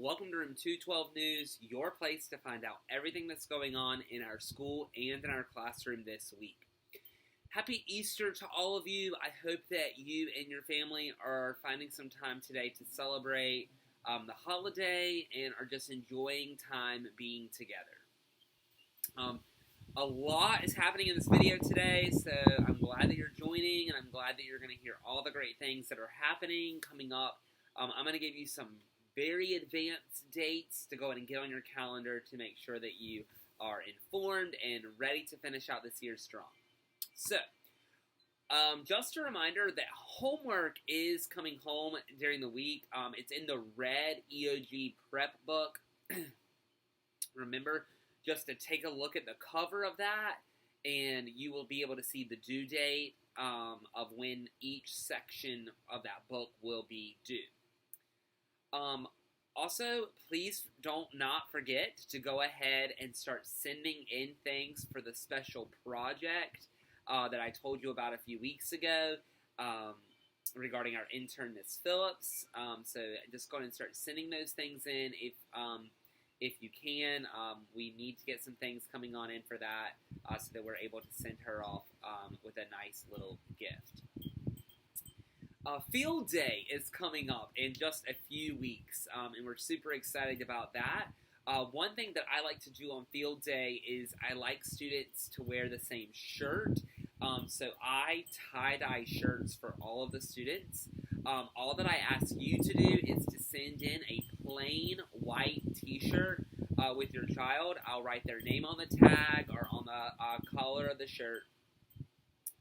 Welcome to Room 212 News, your place to find out everything that's going on in our school and in our classroom this week. Happy Easter to all of you. I hope that you and your family are finding some time today to celebrate the holiday and are just enjoying time being together. A lot is happening in this video today, so I'm glad that you're joining, and I'm glad that you're going to hear all the great things that are happening coming up. I'm going to give you some very advanced dates to go ahead and get on your calendar to make sure that you are informed and ready to finish out this year strong. So, just a reminder that homework is coming home during the week. It's in the red EOG prep book. Remember just to take a look at the cover of that, and you will be able to see the due date of when each section of that book will be due. Also, please not forget to go ahead and start sending in things for the special project that I told you about a few weeks ago regarding our intern, Miss Phillips. So just go ahead and start sending those things in if you can. We need to get some things coming on in for that so that we're able to send her off with a nice little gift. Field Day is coming up in just a few weeks, and we're super excited about that. One thing that I like to do on Field Day is I like students to wear the same shirt. So I tie-dye shirts for all of the students. All that I ask you to do is to send in a plain white t-shirt with your child. I'll write their name on the tag or on the collar of the shirt,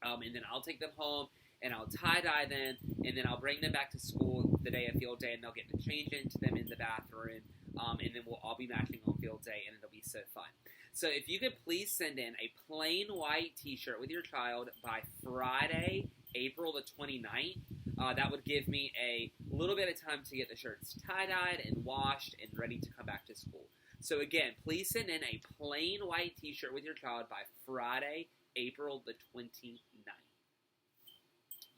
and then I'll take them home and I'll tie-dye them, and then I'll bring them back to school the day of Field Day, and they'll get to change into them in the bathroom, and then we'll all be matching on Field Day, and it'll be so fun. So if you could please send in a plain white t-shirt with your child by Friday, April the 29th, that would give me a little bit of time to get the shirts tie-dyed and washed and ready to come back to school. So again, please send in a plain white t-shirt with your child by Friday, April the 29th.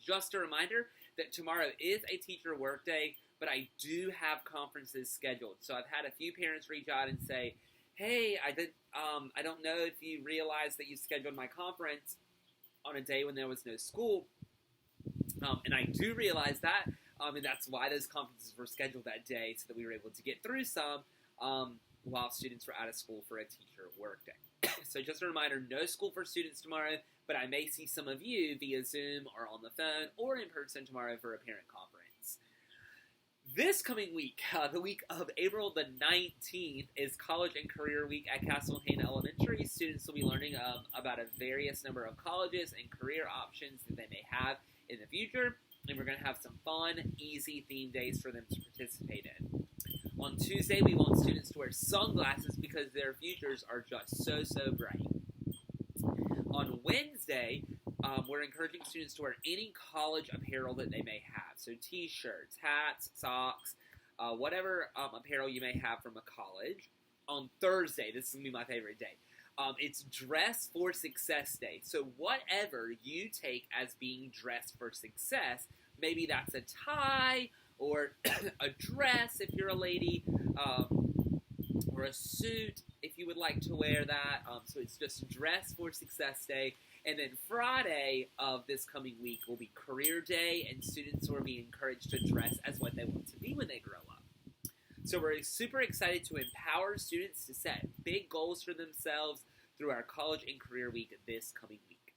Just a reminder that tomorrow is a teacher workday, but I do have conferences scheduled. So I've had a few parents reach out and say, hey, I don't know if you realized that you scheduled my conference on a day when there was no school. And I do realize that, and that's why those conferences were scheduled that day, so that we were able to get through some while students were out of school for a teacher workday. So just a reminder, no school for students tomorrow, but I may see some of you via Zoom or on the phone or in person tomorrow for a parent conference. This coming week, the week of April the 19th, is College and Career Week at Castle Hayne Elementary. Students will be learning about a various number of colleges and career options that they may have in the future, and we're going to have some fun, easy theme days for them to participate in. On Tuesday, we want students to wear sunglasses because their futures are just so bright. On Wednesday, we're encouraging students to wear any college apparel that they may have. So t-shirts, hats, socks, whatever apparel you may have from a college. On Thursday, this is going to be my favorite day, it's Dress for Success Day. So whatever you take as being dressed for success, maybe that's a tie or a dress if you're a lady, or a suit if you would like to wear that. So it's just Dress for Success Day. And then Friday of this coming week will be Career Day, and students will be encouraged to dress as what they want to be when they grow up. So we're super excited to empower students to set big goals for themselves through our College and Career Week this coming week.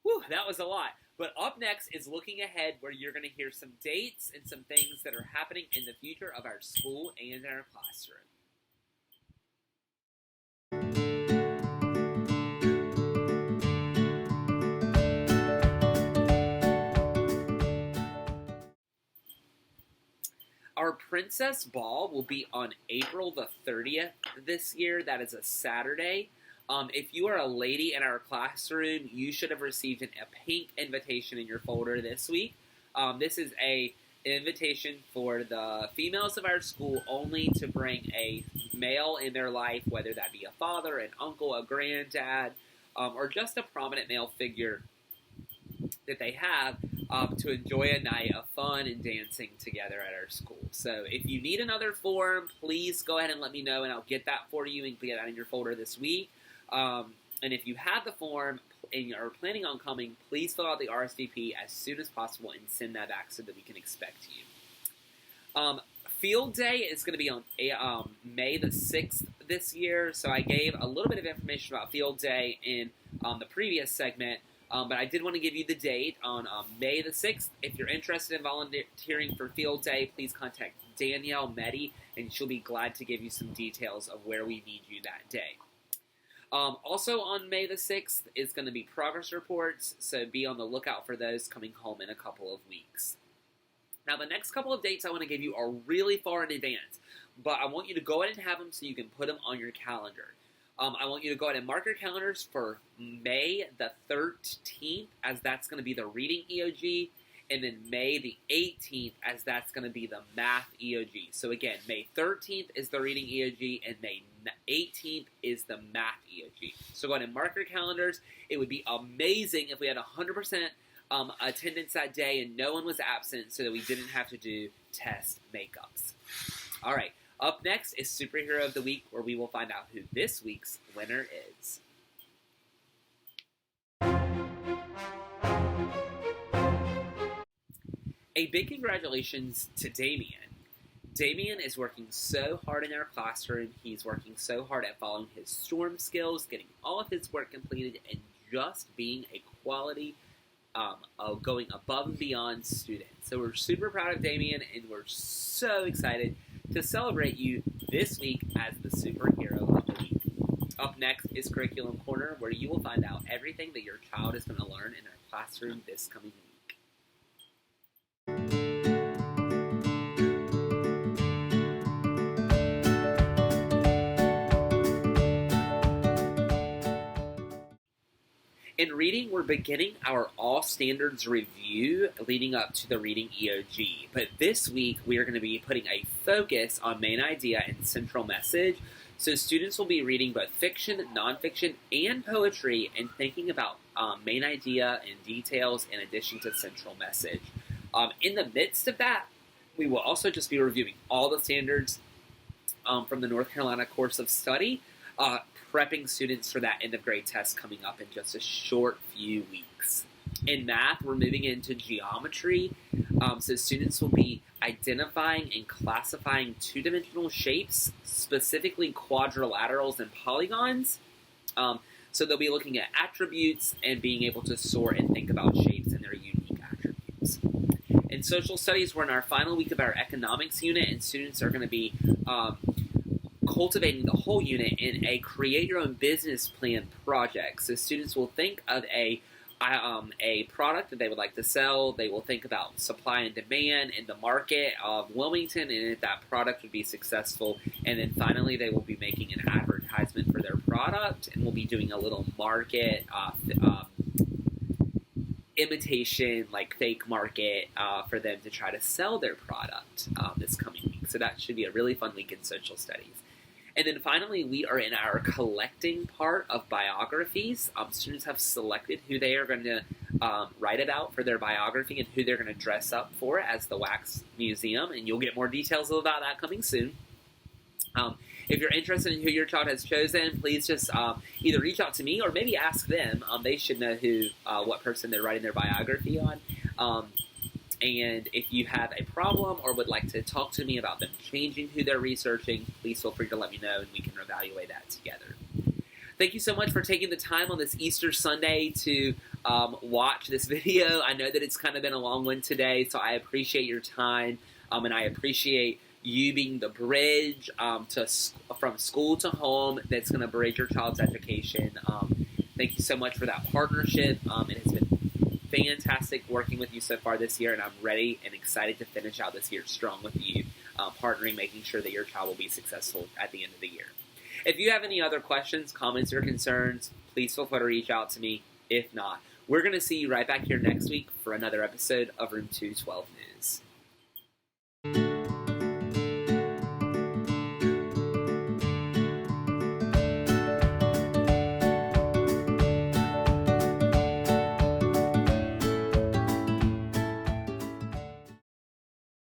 Whew, that was a lot. But up next is looking ahead, where you're going to hear some dates and some things that are happening in the future of our school and our classroom. Our Princess Ball will be on April the 30th this year. That is a Saturday. If you are a lady in our classroom, you should have received a pink invitation in your folder this week. This is an invitation for the females of our school only to bring a male in their life, whether that be a father, an uncle, a granddad, or just a prominent male figure that they have to enjoy a night of fun and dancing together at our school. So if you need another form, please go ahead and let me know, and I'll get that for you and get that in your folder this week. And if you have the form and are planning on coming, please fill out the RSVP as soon as possible and send that back so that we can expect you. Field Day is going to be on May the 6th this year, so I gave a little bit of information about Field Day in the previous segment, but I did want to give you the date on May the 6th. If you're interested in volunteering for Field Day, please contact Danielle Meddy, and she'll be glad to give you some details of where we need you that day. Also on May the 6th is going to be progress reports, so be on the lookout for those coming home in a couple of weeks. Now, the next couple of dates I want to give you are really far in advance, but I want you to go ahead and have them so you can put them on your calendar. I want you to go ahead and mark your calendars for May the 13th, as that's going to be the reading EOG, and then May the 18th, as that's going to be the math EOG. So again, May 13th is the reading EOG, and May 18th is the math EOG. So go ahead and mark your calendars. It would be amazing if we had 100% attendance that day and no one was absent so that we didn't have to do test makeups. All right, up next is Superhero of the Week, where we will find out who this week's winner is. A big congratulations to Damien. Damien is working so hard in our classroom. He's working so hard at following his storm skills, getting all of his work completed, and just being a quality of going above and beyond student. So we're super proud of Damien, and we're so excited to celebrate you this week as the Superhero of the Week. Up next is Curriculum Corner, where you will find out everything that your child is going to learn in our classroom this coming week. In reading, we're beginning our All Standards review leading up to the reading EOG. But this week, we are going to be putting a focus on main idea and central message. So students will be reading both fiction, nonfiction, and poetry and thinking about main idea and details in addition to central message. In the midst of that, we will also just be reviewing all the standards from the North Carolina course of study, prepping students for that end-of-grade test coming up in just a short few weeks. In math, we're moving into geometry, so students will be identifying and classifying two-dimensional shapes, specifically quadrilaterals and polygons. So they'll be looking at attributes and being able to sort and think about shapes and their unique attributes. In social studies, we're in our final week of our economics unit, and students are going to be cultivating the whole unit in a create your own business plan project. So students will think of a product that they would like to sell. They will think about supply and demand in the market of Wilmington and if that product would be successful. And then finally, they will be making an advertisement for their product, and we'll be doing a little market imitation, like fake market, for them to try to sell their product this coming week. So that should be a really fun week in social studies. And then finally, we are in our collecting part of biographies. Students have selected who they are going to write about for their biography and who they're going to dress up for as the Wax Museum, and you'll get more details about that coming soon. If you're interested in who your child has chosen, please just either reach out to me or maybe ask them. They should know what person they're writing their biography on. And if you have a problem or would like to talk to me about them changing who they're researching, please feel free to let me know and we can evaluate that together. Thank you so much for taking the time on this Easter Sunday to watch this video. I know that it's kind of been a long one today, so I appreciate your time, and I appreciate you being the bridge from school to home that's going to bridge your child's education. Thank you so much for that partnership. It has been fantastic working with you so far this year, and I'm ready and excited to finish out this year strong with you, partnering, making sure that your child will be successful at the end of the year. If you have any other questions, comments, or concerns, please feel free to reach out to me. If not, we're going to see you right back here next week for another episode of Room 212 News.